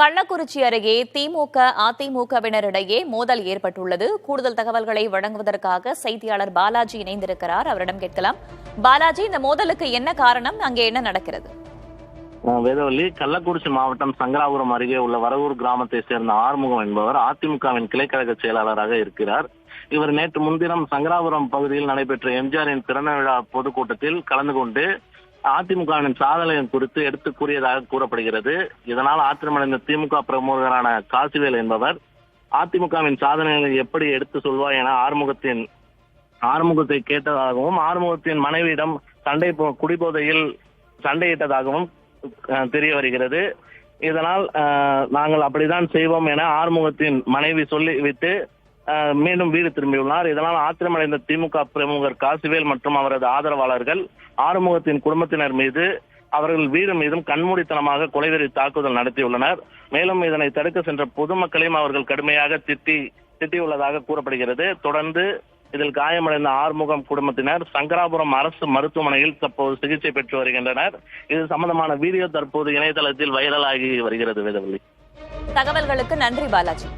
கள்ளக்குறிச்சி அருகே திமுக அதிமுகவினரிடையே மோதல் ஏற்பட்டுள்ளது. கூடுதல் தகவல்களை வழங்குவதற்காக செய்தியாளர் பாலாஜி இணைந்திருக்கிறார். அவரிடம் கேட்கலாம். பாலாஜி, இந்த மோதலுக்கு என்ன காரணம்? அங்கே என்ன நடக்கிறது? வேதவள்ளி, கள்ளக்குறிச்சி மாவட்டம் சங்கராபுரம் அருகே உள்ள வரவூர் கிராமத்தை சேர்ந்த ஆறுமுகம் என்பவர் அதிமுகவின் கிளைக்கழக செயலாளராக இருக்கிறார். இவர் நேற்று முன்தினம் சங்கராபுரம் பகுதியில் நடைபெற்ற எம்ஜிஆரின் பிறந்த விழா பொதுக்கூட்டத்தில் கலந்து கொண்டு அதிமுகவின் சாதனை குறித்து எடுத்து கூறியதாக கூறப்படுகிறது. இதனால் ஆத்திரமடைந்த திமுக பிரமுகரான காசிவேல் என்பவர் அதிமுகவின் சாதனைகளை எப்படி எடுத்து சொல்வார் என ஆறுமுகத்தை கேட்டதாகவும் ஆறுமுகத்தின் மனைவியிடம் குடிபோதையில் சண்டையிட்டதாகவும் தெரிய வருகிறது. இதனால் நாங்கள் அப்படித்தான் செய்வோம் என ஆறுமுகத்தின் மனைவி சொல்லிவிட்டு மீண்டும் வீடு திரும்பியுள்ளார். இதனால் ஆத்திரமடைந்த திமுக பிரமுகர் காசிவேல் மற்றும் அவரது ஆதரவாளர்கள் ஆறுமுகத்தின் குடும்பத்தினர் மீது அவர்கள் வீடு மீதும் கண்மூடித்தனமாக கொலைவெறி தாக்குதல் நடத்தியுள்ளனர். மேலும் இதனை தடுக்க சென்ற பொதுமக்களையும் அவர்கள் கடுமையாக திட்டியுள்ளதாக கூறப்படுகிறது. தொடர்ந்து இதில் காயமடைந்த ஆறுமுகம் குடும்பத்தினர் சங்கராபுரம் அரசு மருத்துவமனையில் தற்போது சிகிச்சை பெற்று வருகின்றனர். இது சம்பந்தமான வீடியோ தற்போது இணையதளத்தில் வைரலாகி வருகிறது. வேதவள்ளி, தகவல்களுக்கு நன்றி பாலாஜி.